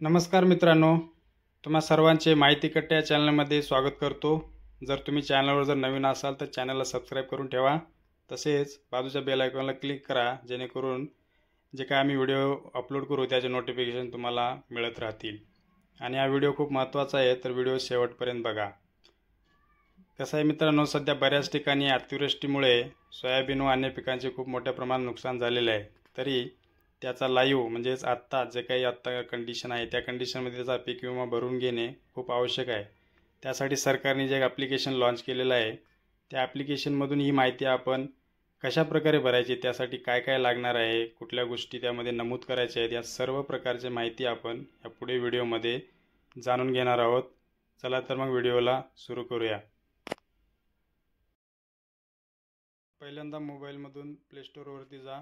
नमस्कार मित्रांनो, तुम्हा सर्वांचे माहिती कट्टा या चॅनलमध्ये स्वागत करतो। जर तुम्ही चॅनलवर नवीन असाल तर चॅनलला सबस्क्राईब करून ठेवा। तसेच बाजूच्या बेल आयकॉनला क्लिक करा, जेणेकरून जे काय आम्ही व्हिडिओ अपलोड करू त्याचे नोटिफिकेशन तुम्हाला मिळत राहतील। आणि हा व्हिडिओ खूप महत्त्वाचा आहे, तर व्हिडिओ शेवटपर्यंत बघा। कसं आहे मित्रांनो, सध्या बऱ्याच ठिकाणी अतिवृष्टीमुळे सोयाबीन व अन्य पिकांचे खूप मोठ्या प्रमाणात नुकसान झालेले आहे। तरी त्याचा लाईव्ह म्हणजेच आत्ता जे काही आत्ता कंडिशन आहे त्या कंडिशनमध्ये त्याचा पीक विमा भरून घेणे खूप आवश्यक आहे। त्यासाठी सरकारने जे ॲप्लिकेशन लॉन्च केलेलं आहे त्या ॲप्लिकेशनमधून ही माहिती आपण कशा प्रकारे भरायची, त्यासाठी काय काय लागणार आहे, कुठल्या गोष्टी त्यामध्ये नमूद करायच्या आहेत, या सर्व प्रकारची माहिती आपण या पुढे व्हिडिओमध्ये जाणून घेणार आहोत। चला तर मग व्हिडिओला सुरू करूया। पहिल्यांदा मोबाईलमधून प्ले स्टोअरवरती जा।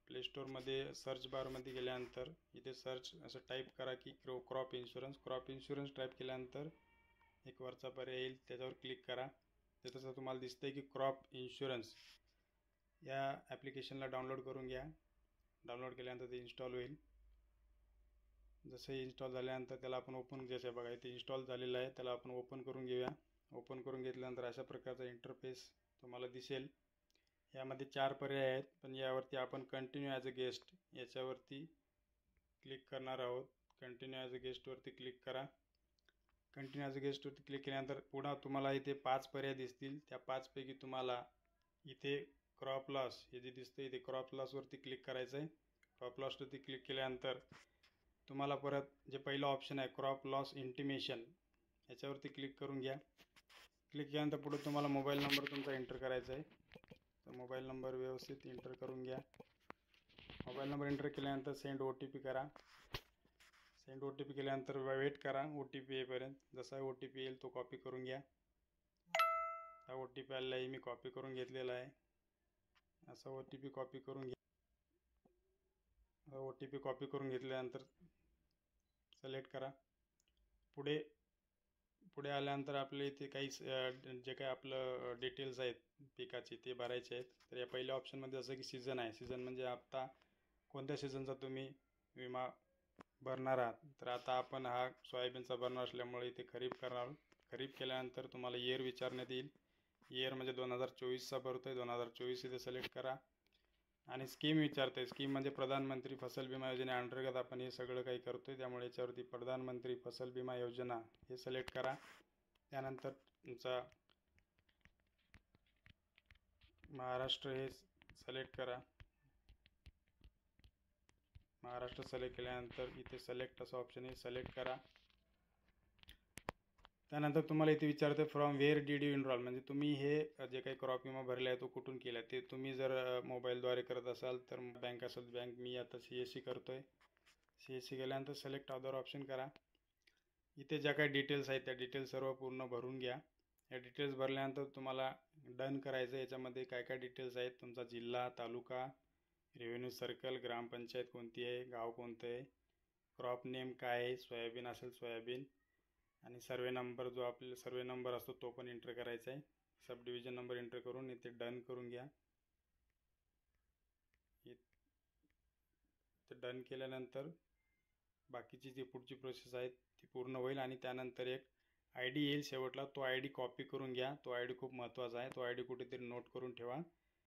प्ले स्टोअरमध्ये सर्च बारमध्ये गेल्यानंतर इथे सर्च असं टाईप करा की crop insurance. Crop insurance type केल्यानंतर एक वरचा पर्याय येईल, त्याच्यावर क्लिक करा। त्याचं तुम्हाला दिसतंय की क्रॉप इन्शुरन्स या ॲप्लिकेशनला डाउनलोड करून घ्या। डाउनलोड केल्यानंतर ते इन्स्टॉल होईल। जसं इन्स्टॉल झाल्यानंतर त्याला आपण ओपन, जसं बघा इथे इन्स्टॉल झालेलं आहे, त्याला आपण ओपन करून घेऊया। ओपन करून घेतल्यानंतर अशा प्रकारचा इंटरफेस तुम्हाला दिसेल। यामध्ये 4 पर्याय आहेत, पण यावरती आपण कंटिन्यू ॲज अ गेस्ट याच्यावरती क्लिक करणार आहोत। कंटिन्यू ॲज अ गेस्टवरती क्लिक करा। कंटिन्यू ॲज अ गेस्टवरती क्लिक केल्यानंतर पुन्हा तुम्हाला इथे 5 पर्याय दिसतील। त्या 5 पैकी तुम्हाला इथे क्रॉप लॉस हे जे दिसतं इथे क्रॉप लॉसवरती क्लिक करायचं आहे। क्रॉप लॉसवरती क्लिक केल्यानंतर तुम्हाला परत जे पहिलं ऑप्शन आहे क्रॉप लॉस इंटिमेशन याच्यावरती क्लिक करून घ्या। क्लिक केल्यानंतर पुढे तुम्हाला मोबाईल नंबर तुमचा एंटर करायचा आहे, तर मोबाईल नंबर व्यवस्थित एंटर करून घ्या। मोबाईल नंबर एंटर केल्यानंतर सेंड OTP करा। सेंड OTP केल्यानंतर वेट करा OTP येईपर्यंत। जसा OTP येईल तो कॉपी करून घ्या। हा OTP आलेला आहे, मी कॉपी करून घेतलेला आहे। असा OTP कॉपी करून घ्या। OTP कॉपी करून घेतल्यानंतर सिलेक्ट करा। पुढे आल्यानंतर आपले इथे काही जे काही आपलं डिटेल्स आहेत पिकाचे ते भरायचे आहेत। तर या पहिल्या ऑप्शनमध्ये जसं की सीझन आहे, सीझन म्हणजे आता कोणत्या सीझनचा तुम्ही विमा भरणार आहात। तर आता आपण हा सोयाबीनचा भरणार असल्यामुळे इथे खरीप करणार। खरीप केल्यानंतर तुम्हाला इयर विचारण्यात येईल। इयर म्हणजे 2024चा भरतोय, 2024 इथे सिलेक्ट करा। आणि स्कीम विचारते, स्कीम म्हणजे प्रधानमंत्री फसल विमा योजनेअंतर्गत आपण हे सगळं काही करतोय, त्यामुळे याच्यावरती प्रधानमंत्री फसल विमा योजना हे सिलेक्ट करा। त्यानंतर तुमचा महाराष्ट्र हे सिलेक्ट करा। महाराष्ट्र सिलेक्ट केल्यानंतर इथे सिलेक्ट असं ऑप्शन आहे, सिलेक्ट करा। त्यानंतर तुम्हाला इथे विचारते from where did you enrol, म्हणजे तुम्ही हे जे काही क्रॉप विमा भरला आहे तो कुठून केला ते तुम्ही जर मोबाईलद्वारे करत असाल तर बँक असेल बँक, मी आता CSC करतोय। CSC केल्यानंतर सिलेक्ट अदर ऑप्शन करा। इथे ज्या काही डिटेल्स आहेत त्या डिटेल्स सर्व पूर्ण भरून घ्या। या डिटेल्स भरल्यानंतर तुम्हाला डन करायचं आहे। याच्यामध्ये काय काय डिटेल्स आहेत, तुमचा जिल्हा, तालुका, रेव्हेन्यू सर्कल, ग्रामपंचायत कोणती आहे, गाव कोणतं आहे, क्रॉप नेम काय आहे, सोयाबीन असेल सोयाबीन, आणि सर्वे नंबर जो आपल्याला सर्वे नंबर असतो तो पण एंटर करायचा आहे। सब डिव्हिजन नंबर एंटर करून इथे डन करून घ्या। इथे डन केल्यानंतर बाकीची जी पुढची प्रोसेस आहे ती पूर्ण होईल। आणि त्यानंतर एक ID येईल शेवटला, तो ID कॉपी करून घ्या। तो ID खूप महत्त्वाचा आहे, तो ID कुठेतरी नोट करून ठेवा।